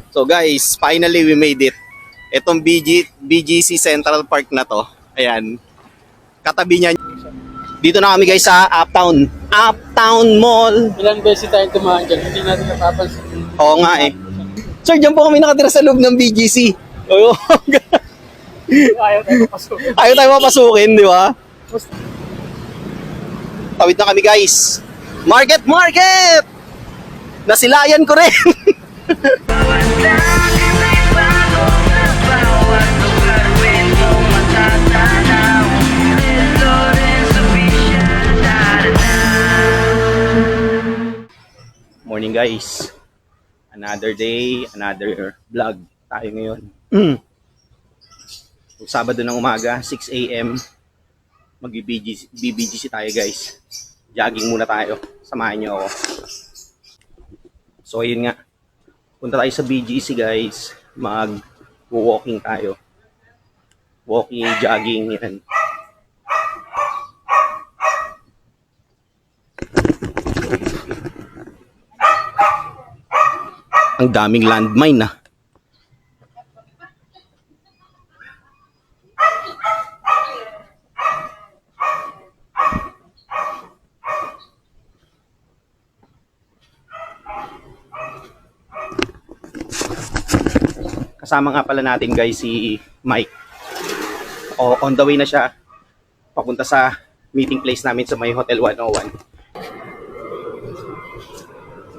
So guys, finally we made it. Itong BGC Central Park na to. Ayan. Katabi niya. Dito na kami guys sa Uptown. Uptown Mall. Ilang beses tayong tumahan dyan, hindi natin napapansin. Oo nga eh. Sir, dyan po kami nakatira sa loob ng BGC. Oo. Ayaw tayo mapasukin. Ayaw tayo mapasukin, di ba? Tawid na kami guys. Market! Nasilayan ko rin. Morning guys. Another day, another vlog tayo ngayon. Sabado ng umaga, 6 a.m. Mag-BBGC tayo guys. Jogging muna tayo. Samahan niyo ako. So ayun nga. Punta tayo sa BGC guys. Mag-walking tayo. Walking, jogging, yan. Ang daming landmine na. Kasama nga pala natin guys si Mike. On the way na siya papunta sa meeting place namin sa may Hotel 101.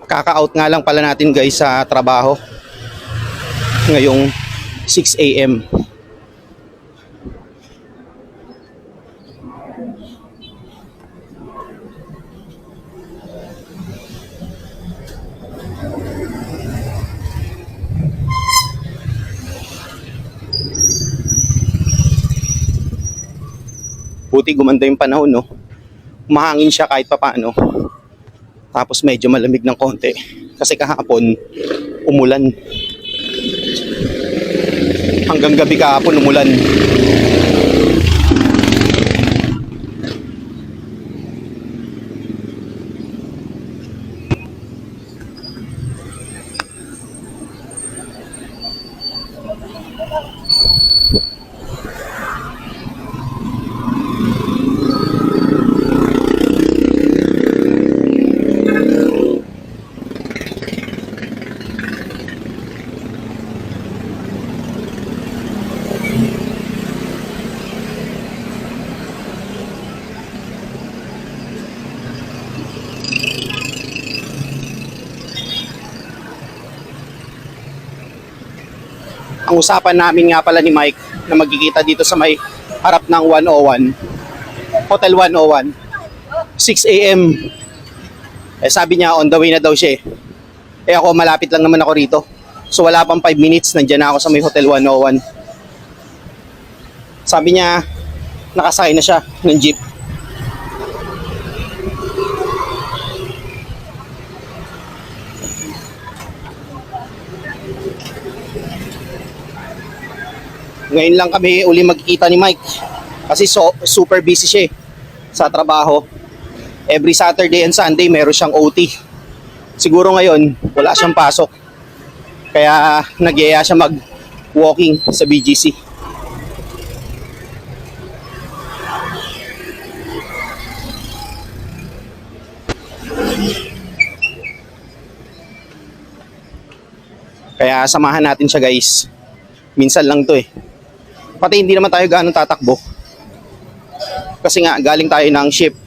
Kaka-out nga lang pala natin guys sa trabaho ngayong 6 a.m. Buti gumanda yung panahon, no? Mahangin siya kahit papaano. Tapos medyo malamig ng konti. Kasi kahapon, umulan. Hanggang gabi kahapon, umulan. Ang usapan namin nga pala ni Mike na magkikita dito sa may harap ng 101, Hotel 101, 6 a.m. Eh sabi niya on the way na daw siya eh. Eh ako malapit lang naman ako rito. So wala pang 5 minutes, nandiyan na ako sa may Hotel 101. Sabi niya nakasakay na siya ng jeep. Ngayon lang kami uli magkikita ni Mike kasi super busy siya sa trabaho. Every Saturday and Sunday meron siyang OT. Siguro ngayon wala siyang pasok. Kaya nagyaya siya mag-walking sa BGC. Kaya samahan natin siya guys. Minsan lang to eh. Pati hindi naman tayo gaano tatakbo. Kasi nga galing tayo ng shift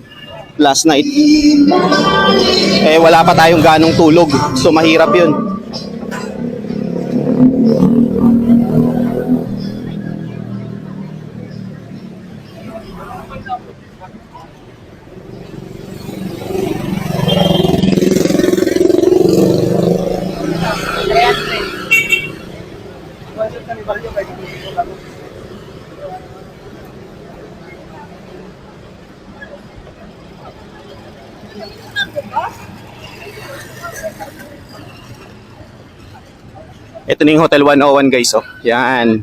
last night. Eh wala pa tayong ganong tulog. So mahirap yun. Ito na yung Hotel 101 guys, oh. Yan.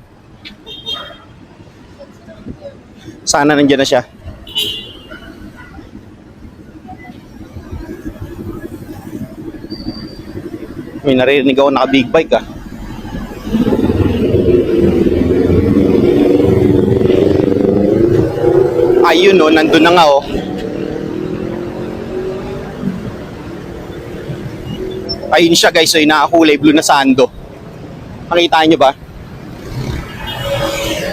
Sana nandiyan na siya. May naririnig ako naka big bike ah. Ayun oh, nandun na nga oh. Ayun siya guys, so yung nakakulay blue na sando. Makita nyo ba?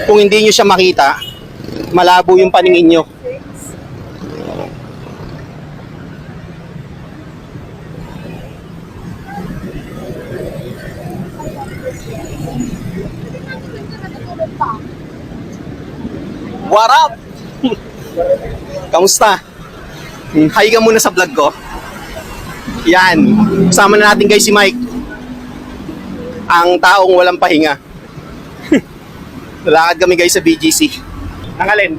Kung hindi nyo siya makita, malabo yung paningin nyo. What up? Kamusta? Hi ka muna sa vlog ko. Yan. Kasama na natin guys si Mike. Ang taong walang pahinga. Lalakad kami guys sa BGC. Nangalin?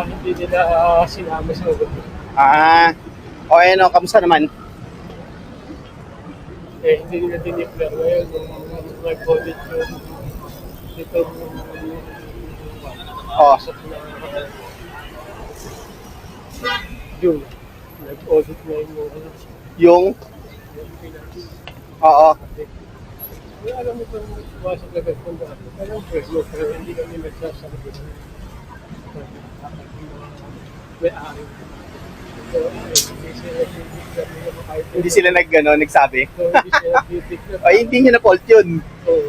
Hindi nila sinama sa ugot. O ano, kamusta naman? Hindi nila dinipler ngayon. Nag-audit yun. Dito Oh, June. Nag-audit na yung Oo. alam mo kung wasag na gagawin ko. Alam ko, pero hindi kami nagsasabi. May-ari. Hindi sila nagsabi. Hindi sila nag-declare. Ay, hindi nyo na fault yun. Oo.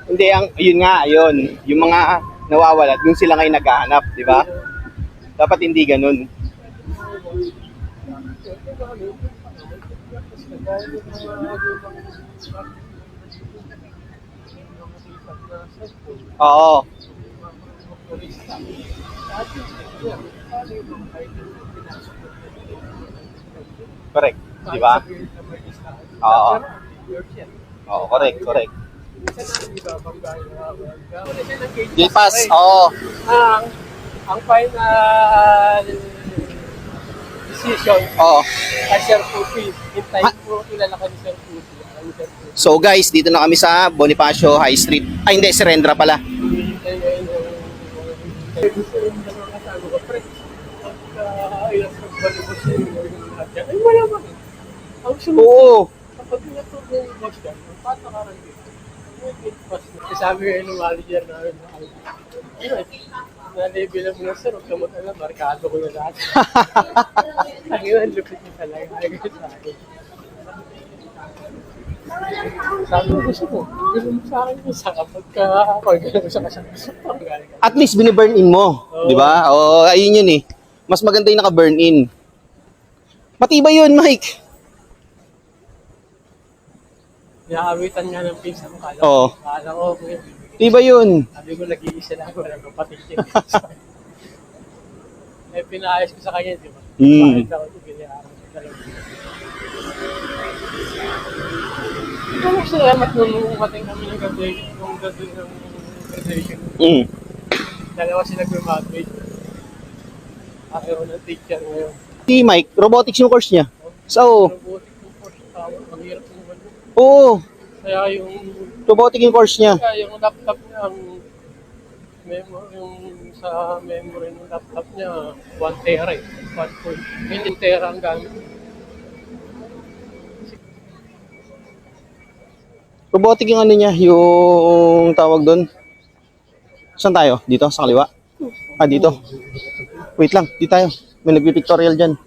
Hindi, yun nga, yun. Yung mga nawawala, yung sila ngayon naghahanap, di ba? Dapat hindi ganun. Oo. Correct. Di ba? Oo. Oo, correct, correct. Gate pass, oo. Ang final decision Oo. ay Sir Pupi. Hintayin mo ilalakad ni Sir Pupi. So guys, dito na kami sa Bonifacio High Street. Ay hindi, Serendra pala. Hintayin ngayon yung mga kasama ko. Pre, ilang pagbalibos yung lahat yan. Ay, wala ba? Ang sunod, Oo. kapag natulog yung boss yan, ang patakaran dito. Sabi ko yung manager namin na-level mo na sir, huwag ka mag-alam, markado ko na lahat. Ang yun, lupit niya talaga. Sa akin. Sabi ko, gusto mo sa akin yung sa kapag gano'n sa kasama. At least bini-burn in mo, di ba? Oo, ayun yun eh. Mas maganda yung naka-burn in. Matibay yun, Mike. Nakaawitan nga ng pinsa ko. Oo. Kala ko, Tibay yun. sabi ko, nag-iisa lang ako, kapatid yun. Pinaayos ko sa kanya, di ba? Bakit ako ito, binayaran ko talaga. Salamat nung umating kami ng graduation, nung graduation. Dalawa sila graduate. Ayaw ng teacher ngayon. Si Mike, robotics yung course niya. So, Robotic yung course, mahirap naman. oo, Kaya yung robotic yung course niya. yung laptop niya, yung sa memory ng laptop niya, 1 tera eh. 1.1 tera ang gamit. Robotic yung ano niya, yung tawag doon. Saan tayo? Dito? Sa kaliwa? Ah, dito. Wait lang, dito tayo. May nagpipictorial dyan.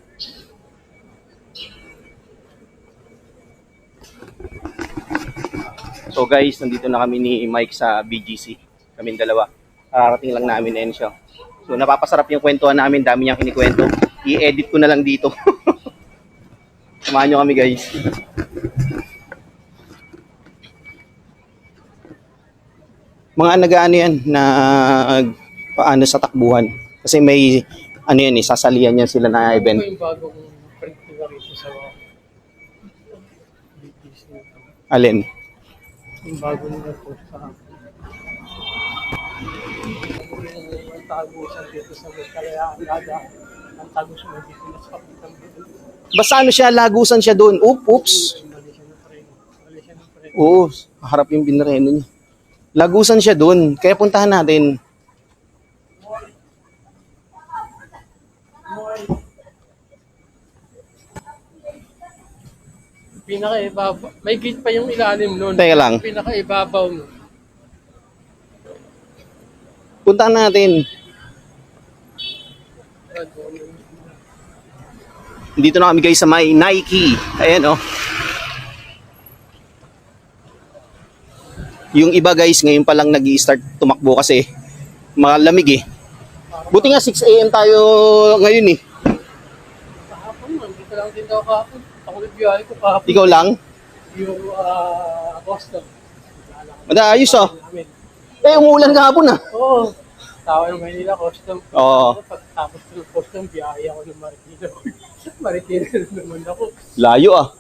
So guys, nandito na kami ni Mike sa BGC. Kaming dalawa. Kakarating lang namin na siya. So napapasarap yung kwentuhan namin. Dami niyang kinikwento. I-edit ko na lang dito. Samahan nyo kami guys. Mga nag-ano yan, paano sa takbuhan. Kasi may, ano yan sasalihan yan sila na event. Ito yung bagong print nila rito sa BTC. Alin? Yung bago nila po sa yung tagusan dito sa Kalayaan Laga. Ang tagusan na dito na sa Kapitan. Basta ano siya, lagusan siya doon. Oops. Mali siya ng preno. Oo, harap yung binreno niya. Lagusan siya doon. Kaya puntahan natin. Pinaka-ibabaw. May gate pa yung ilalim nun. Teka lang. Pinaka-ibabaw nun. Puntahan natin. Dito na kami guys sa may Nike. Ayan oh. Yung iba guys, ngayon pa lang nag-i-start tumakbo kasi malamig eh. Buti nga 6 AM tayo ngayon eh. Kahapon man, dito lang din daw kahapon. Ako nagbiyahe ko kahapon. Ikaw lang? Yung Boston. Ayos oh. Namin. Eh, umuulan kahapon ah. Oo. Tawa ng Manila, custom. Oo. Pagtapos ko ng custom, biyahe ako ng Marikina. Marikina na naman ako. Layo ah.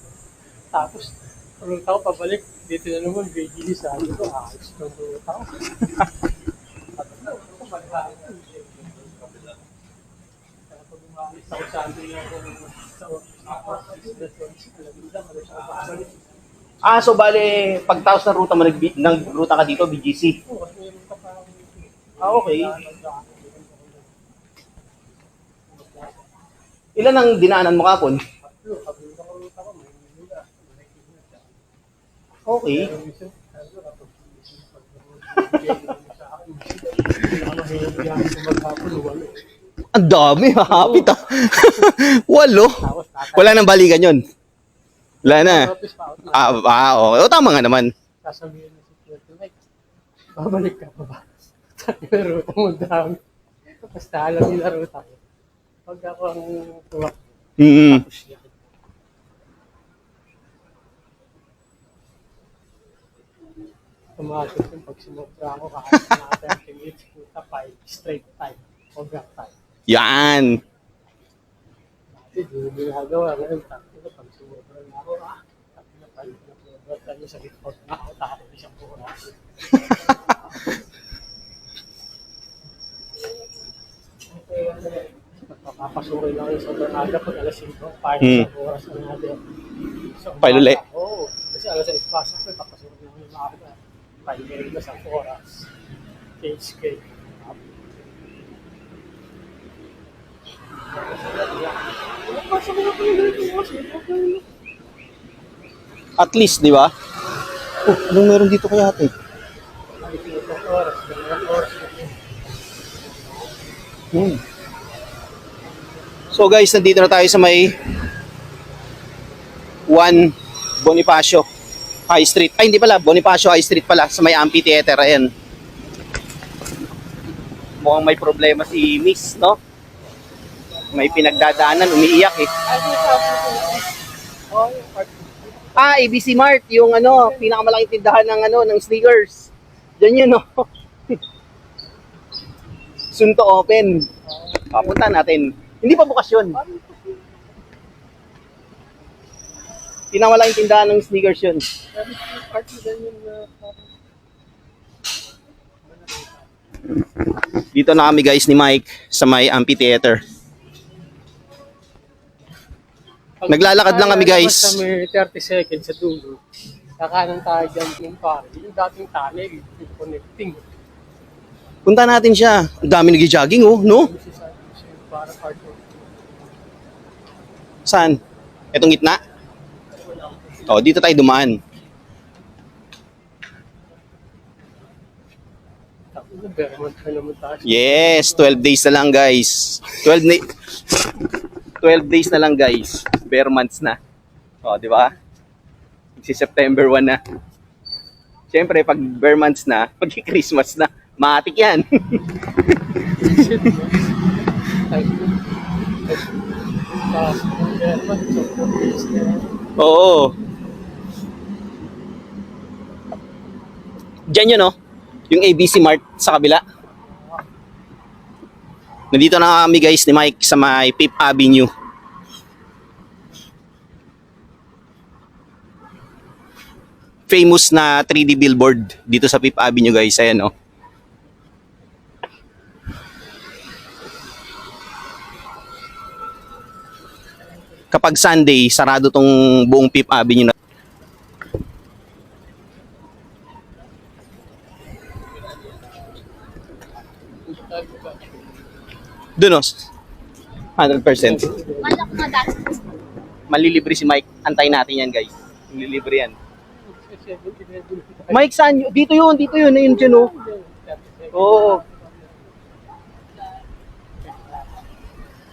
Tapos, tulong ako pabalik. Dito na naman, BGC sabi ko, ayos ng tulong ako. Tapos na, balik ako. Kaya pag umalis ako sa amin sa So bale, pagtaos ng ruta mo, ng ruta ka dito, BGC. Okay. Ilan ang dinaanan mo kapon? Okay. Ang dami, hapit ah. 8. Wala nang balikan yun. Wala na. Okay. O, tama nga naman. Sasabihin na si Puerto Mike, babalik ka pa ba? Pero ang dami. Basta alam nila ruta ko. Pag ako ang tuwak, tapos yan. Tumakas yung pag sumobra ako, kahit na 30 minutes, puta 5, straight time, o gap time. Yan. Kasi di mo ginagawa ngayon, pag sumobra na ako, tapos na 5 na sumobra tayo sa report na ako, tapos isang oras. Papasukin lang yung sa Bernada pag alas 5, 5 oras na natin. So, Pile ulit. Oo, kasi alas 6 pasok ko, papasukin lang yung mga 5 na sa oras. HK. At least, di ba? Oh, anong meron dito kaya ate? Oras. So guys, nandito na tayo sa may 1 Bonifacio High Street. Ay, hindi pala. Bonifacio High Street pala. Sa may amphitheater. Ayan. Mukhang may problema si Miss, no? May pinagdadaanan. Umiiyak eh. ABC Mart. Yung ano, pinakamalaking tindahan ng ano, ng sneakers. Diyan yun, no? Soon to open. Papunta natin. Hindi pa bukas yun. Pinakamalaking tindahan ng sneakers yun. Dito na kami guys ni Mike sa may amphitheater. Naglalakad lang kami guys. Sa may 30 seconds sa dulo, kakanan tayo dyan yung pare. Yung dating tunnel, yung connecting. Punta natin siya. Ang dami nag-jogging oh, no? Saan? Etong gitna? Oh, dito tayo dumaan. Yes, 12 days na lang guys. 12 days na lang guys. Bare months na. Oh, di ba? Si September 1 na. Siyempre, pag bare months na, pag-Christmas na, matik yan. Oo. Diyan yun, no? Yung ABC Mart sa kabila. Nandito na kami guys ni Mike sa may 5th Avenue. Famous na 3D billboard dito sa 5th Avenue guys. Ayan, no? Kapag Sunday, sarado tong buong 5th Avenue na. Doon, no? 100%. Malak na dati. Malilibre si Mike. Antayin natin yan, guys. Nililibre yan. 7-Eleven. Mike, saan yun? Dito yun, ayun dyan, oh. Oo.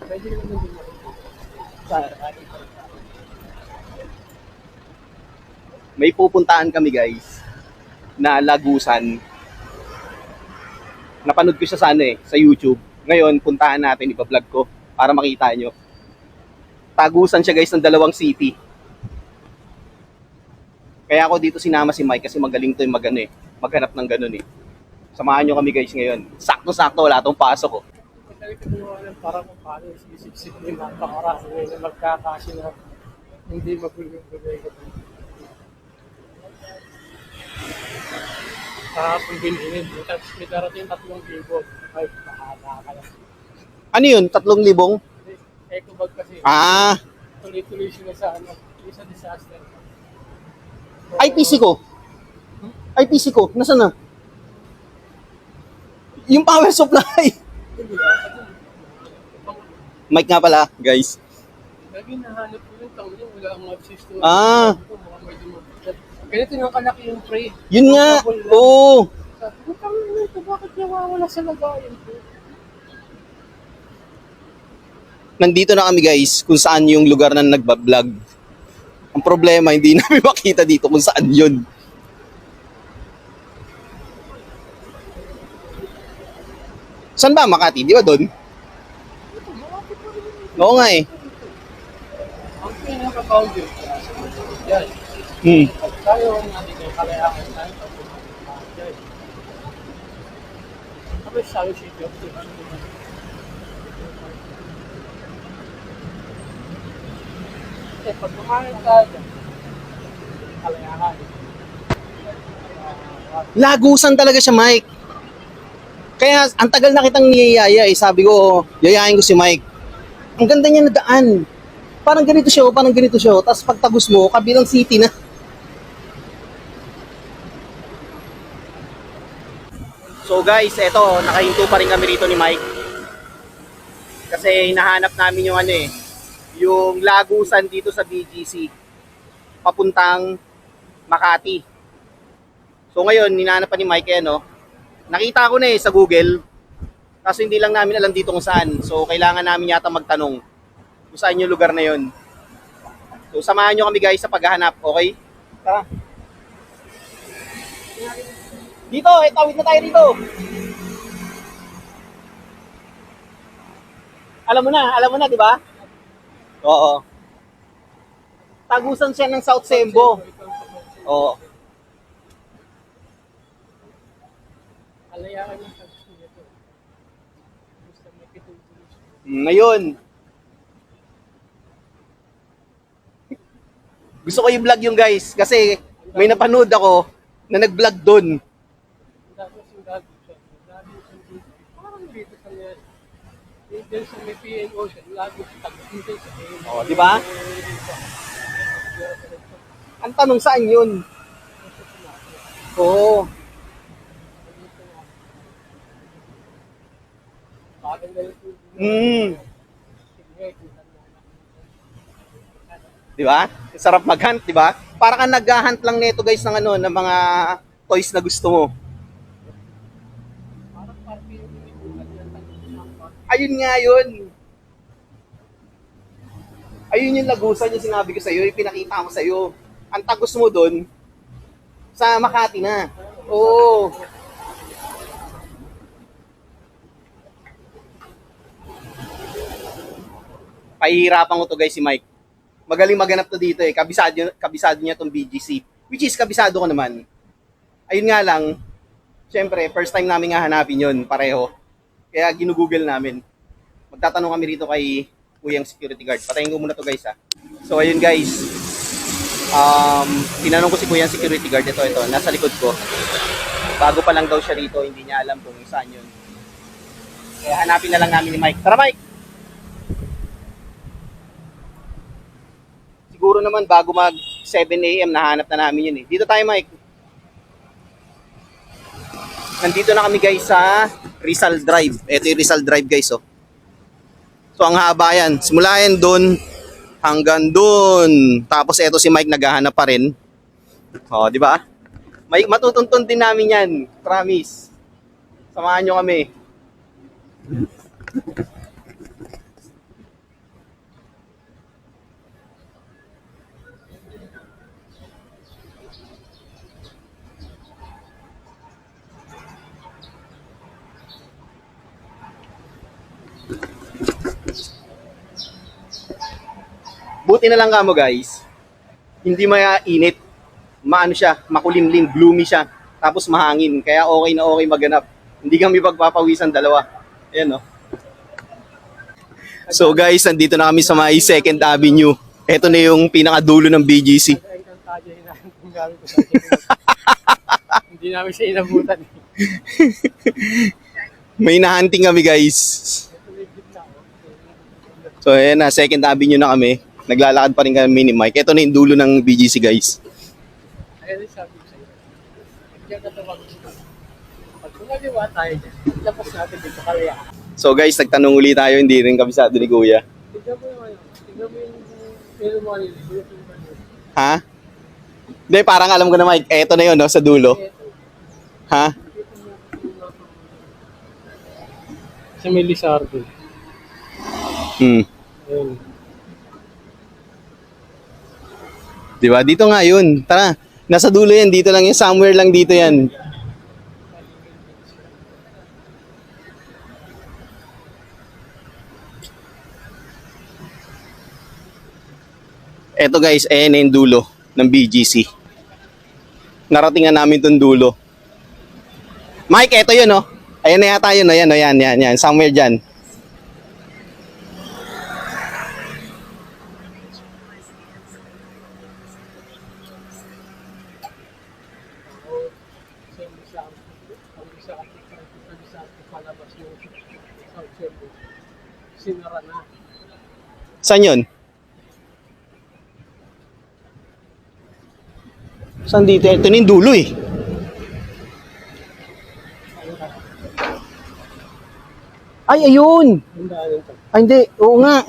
Pwede naman din May pupuntahan kami guys na Lagusan. Napanood ko siya sa YouTube. Ngayon, puntahan natin, ipa-vlog ko para makita nyo. Tagusan siya guys ng dalawang city. Kaya ako dito sinama si Mike kasi magaling to yung maghanap ng ganun eh. Samahan nyo kami guys ngayon. Sakto-sakto, wala tong pasok oh. Kasi gumawa ng parang kung paano isisip-sip yung napakarami ngayon na magkakasi na hindi magulong-gulay. Kahapon binilin, tapos may darating 3,000. Ay, bahala ka lang. Ano yun? 3,000? Eco bag kasi, Ah, tuloy-tuloy sila sa sa disaster. IPC ko. IPC ko, nasaan na? Yung power supply. Hindi ba? Mike nga pala, guys. Lagi nahanap ko yung taon yung wala ang access to. Ah. Ganito yung kalaki yung tray. Yun nga. Oo. Sabi ko, tangin ito, bakit nawawala sa lagayan ko? Nandito na kami guys kung saan yung lugar na nagbablog. Ang problema, hindi namin makita dito kung saan yun. Saan ba Makati? Di ba doon? Oo nga eh. Ang pinaka-boundary, yan. Hmm. Tayo natin yung kalayakan tayo. Tapos sabi siya, pag makain tayo, kalayakan. Lagusan talaga siya, Mike. Kaya ang tagal na kitang niyayaya eh. Sabi ko, yayain ko si Mike. Ang ganda niya na daan. Parang ganito siya. Tapos pagtagos mo, kabilang city na. So guys, eto, nakahinto pa rin kami rito ni Mike. Kasi hinahanap namin yung yung Lagusan dito sa BGC. Papuntang Makati. So ngayon, hinahanap pa ni Mike nakita ko na sa Google. Kaso hindi lang namin alam dito kung saan. So kailangan namin yata magtanong kung saan yung lugar na yun. So samahan nyo kami guys sa paghahanap, okay? Tara. Dito, tawid na tayo dito. Alam mo na, di ba? Oo. Tagusan siya ng South Sembo. Oo. Kalayakan yung tapos nito. Gusto may pitutuloy. Ngayon, gusto ko i-vlog yung guys kasi may napanood ako na nag-vlog doon. Tapos yung gabi siya. Gabi siya dito. Parang dito sa niya. Dito sa may PNO siya. Lagi siya tapos dito sa PNO. Oh, di ba? Ang tanong saan yun? Oo. Di ba? Sarap mag-hunt, di ba? Para kang nag-hunt lang nito guys ng ng mga toys na gusto mo. Ayun nga yun. Ayun yung Lagusan yung sinabi ko sa'yo, yung pinakita ko sa'yo. Ang tagos mo doon, sa Makati na. Oo. Pahihirapan ko to guys si Mike. Magaling maganap to dito eh. Kabisado niya tong BGC. Which is kabisado ko naman. Ayun nga lang, syempre, first time namin nga hanapin yun, pareho. Kaya ginugoogle namin. Magtatanong kami rito kay Kuyang security guard. Patayin ko muna to guys ha. So ayun guys. Tinanong ko si Kuyang security guard. Ito, nasa likod ko. Bago pa lang daw siya rito, hindi niya alam kung saan yun. Kaya hanapin na lang namin ni Mike. Tara Mike! Siguro naman bago mag 7 AM nahanap na namin yun eh. Dito tayo Mike. Nandito na kami guys sa Rizal Drive. Ito yung Rizal Drive guys oh. So ang haba yan. Simula yan doon Hanggang dun. Tapos eto si Mike naghahanap pa rin. Oh, di ba? Mike, matutuntun din namin yan. Promise. Samahan nyo kami. Buti na lang ka mo guys, hindi mainit, maano siya, makulimlim, gloomy siya, tapos mahangin, kaya okay na okay maganap. Hindi kami pagpapawisan dalawa. Ayan no. So guys, nandito na kami sa may 2nd Avenue. Ito na yung pinakadulo ng BGC. Ay, ang tayo yung gamit ko sa akin. Hindi namin siya inabutan. May nahunting kami guys. So ayan na, 2nd Avenue na kami. Naglalakad pa rin kami ni Mike. Ito na yung dulo ng BGC guys. Ayun yung sabi ko sa'yo. Diyan ka tumag dito. Pag kumaliwa tayo dyan, tapos natin dito kalaya. So guys, nagtanong ulit tayo, hindi rin kabisado ni Kuya. Tignan mo yung ano, tignan mo yung pero mo kanina. Ha? Hindi, parang alam ko na Mike. Ito na yun, no, sa dulo. Ha? Sa may Lizardo. Hmm. Ayun. Diba? Dito nga yun. Tara, nasa dulo yan. Dito lang yan. Somewhere lang dito yan. Eto guys, ayan na yung dulo ng BGC. Narating na namin itong dulo. Mike, eto yun, no? Ayan na yata yun, no? Yan, no? Yan. Somewhere dyan. Sinara na. Saan yun? Saan dito? Ito na yung dulo eh. Ay, ayun! Yung daanan to. Ay, hindi. Oo nga.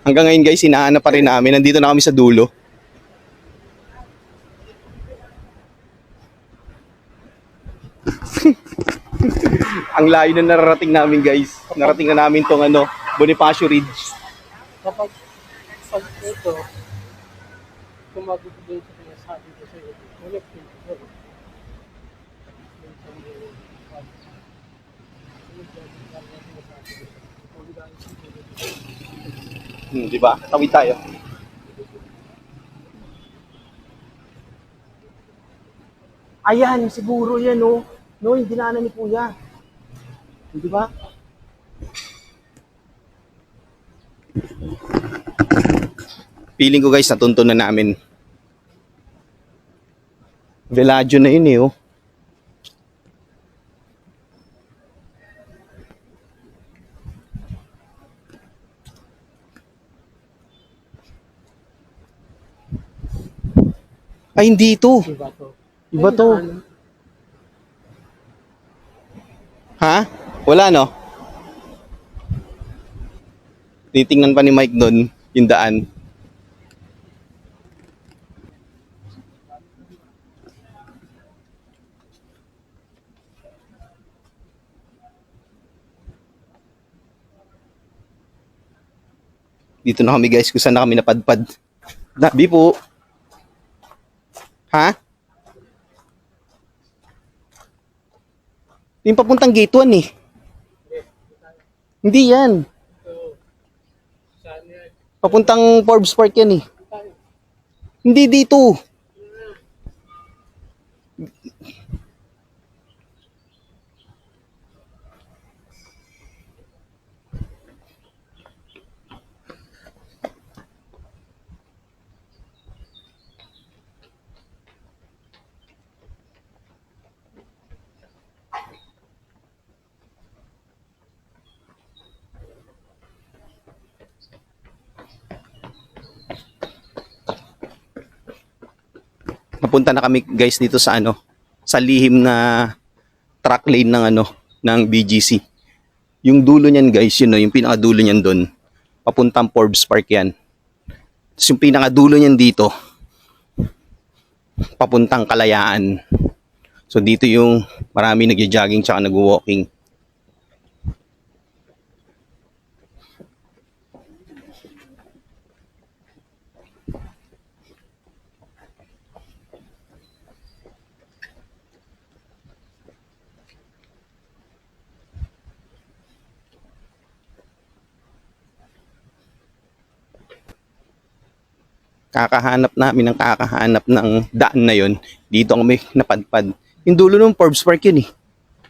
Hanggang ngayon guys, hinahanap pa rin namin. Nandito na kami sa dulo. Ang layo na nararating namin guys. Narating na namin tong ano, Bonifacio Ridge. Kapag ito, kumagugulong sa pinasabi ko sa'yo, ulit ko. Di ba? Tawid tayo. Ayan, siguro yan, no? No, yung dinaanan ni Kuya. Di ba? Feeling ko guys, natunto na namin. Villaggio na yun eh, oh. Ay, hindi ito. Iba to. Iba to. Ha? Wala, no? Titingnan pa ni Mike doon yung daan. Dito na kami guys, kung saan na kami napadpad. Dabi po. Ha? Yung papuntang gate 1 eh. Hindi yan. Saan yan? Papuntang Forbes Park yan eh. Hindi dito. Napunta na kami guys dito sa ano, sa lihim na track lane ng ano, ng BGC. Yung dulo niyan guys, yun no, yung pinakadulo niyan doon. Papuntang Forbes Park yan. Tapos yung pinakadulo niyan dito, papuntang Kalayaan. So dito yung marami nagja-jogging tsaka nag-walking. Kakahanap ng daan na yon. Dito kami napadpad. Yung dulo ng Forbes Park yun eh.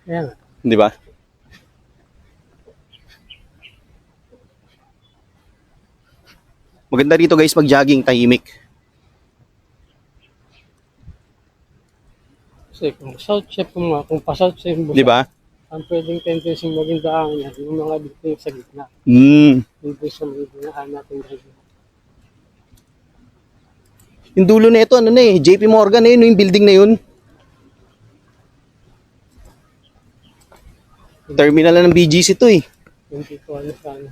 Ayan. Di ba? Maganda rito guys mag-jogging, tahimik. Kasi kung south chef mo nga, kung pa-south chef mo, Di ba? ang pwedeng tendency maging daan niya, yung mga dito yung sa gitna. Hindi sa mga dinaan natin dito. Yung dulo na ito, ano na eh, JP Morgan na yun, yung building na yun. Terminal na ng BGC to eh. Hindi ko ano sana.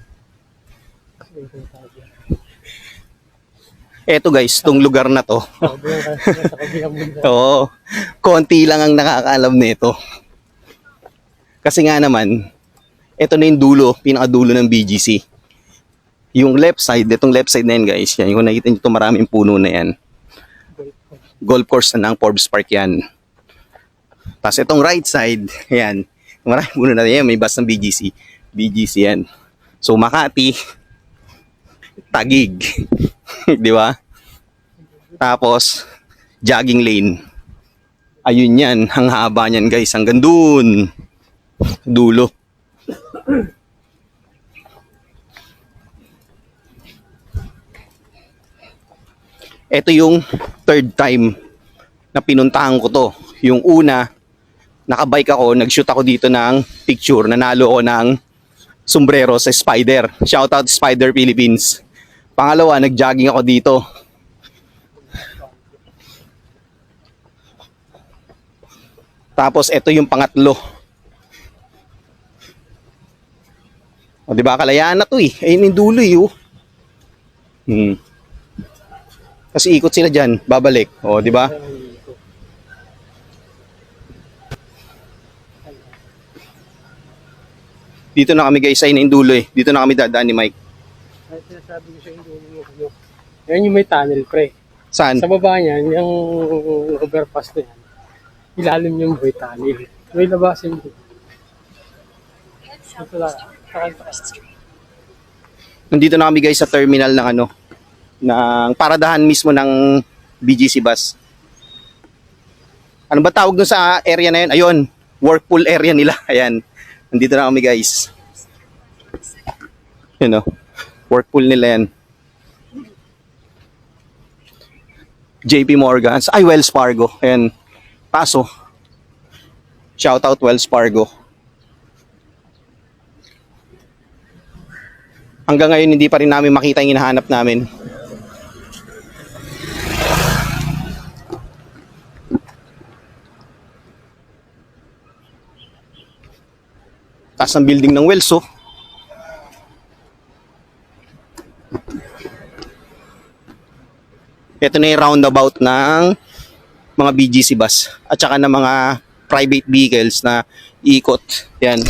Eto guys, tong lugar na to. Sabi lang kasi sa kabilang mundo. Oo, konti lang ang nakakaalam nito. Kasi nga naman, eto na yung dulo, pinakadulo ng BGC. Yung left side, itong left side na yan guys, yan, yung nakikita nyo ito maraming puno na yan. Golf course na ng Forbes Park yan. Tapos itong right side, yan, maraming puno na yan, may bus ng BGC. BGC yan. So Makati, Taguig. Di ba? Tapos, jogging lane. Ayun yan, ang haba niyan guys, hanggang dun. Dulo. Ito yung third time na pinuntahan ko to. Yung una, nakabike ako, nag-shoot ako dito ng picture. Nanalo ako ng sombrero sa Spider. Shoutout Spider Philippines. Pangalawa, nag-jogging ako dito. Tapos ito yung pangatlo. O di ba Kalayaan na to eh. Ayun yung dulo eh. Oh. Kasi ikot sila diyan, babalik. O di ba? Dito na kami guys, ayun yung dulo eh. Dito na kami dadaan ni Mike. Ay, sinasabi ko sa inyo ano. Yan yung may tunnel, pre. Saan? Sa baba niyan, yung overpass na yan. Ilalim yung may tunnel. May labasin ko. Ito lang. Nandito na kami guys sa terminal ng ano, ng paradahan mismo ng BGC bus. Ano ba tawag dun sa area na yun? Ayun, workpool area nila. Ayan. Nandito na kami guys. Yun o. Workpool nila yan. JP Morgan. Ay, Wells Fargo. Ayan. Paso. Shoutout Wells Fargo. Hanggang ngayon hindi pa rin namin makita yung hinahanap namin. Taas ng building ng Wells, oh. Ito na yung roundabout ng mga BGC bus at saka ng mga private vehicles na iikot. Yan.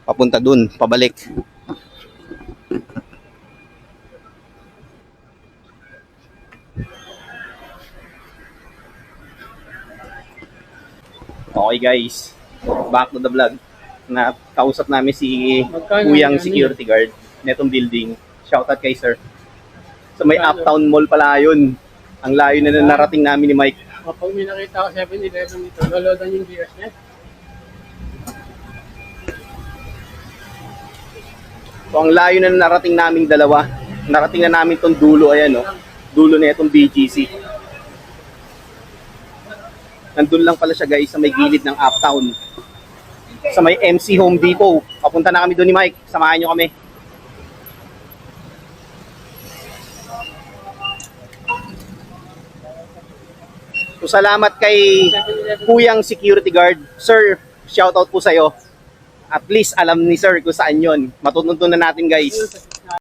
Papunta dun, pabalik. Okay guys, back to the vlog. Nakausap namin si Kuyang security guard netong building. Shoutout kay sir. So may Uptown Mall pala yun. Ang layo na narating namin ni Mike. Kapag may nakita ko 7-Eleven dito, lolodan yung gears niya. So ang layo na narating naming dalawa. Narating na namin tong dulo, ayan o. Dulo na itong BGC. Nandun lang pala siya guys sa may gilid ng Uptown. Sa may MC Home Depot. Papunta na kami doon ni Mike. Samahan nyo kami. So salamat kay Kuyang security guard. Sir, shoutout po sa'yo. At least alam ni sir kung saan yun. Matutunan na natin guys.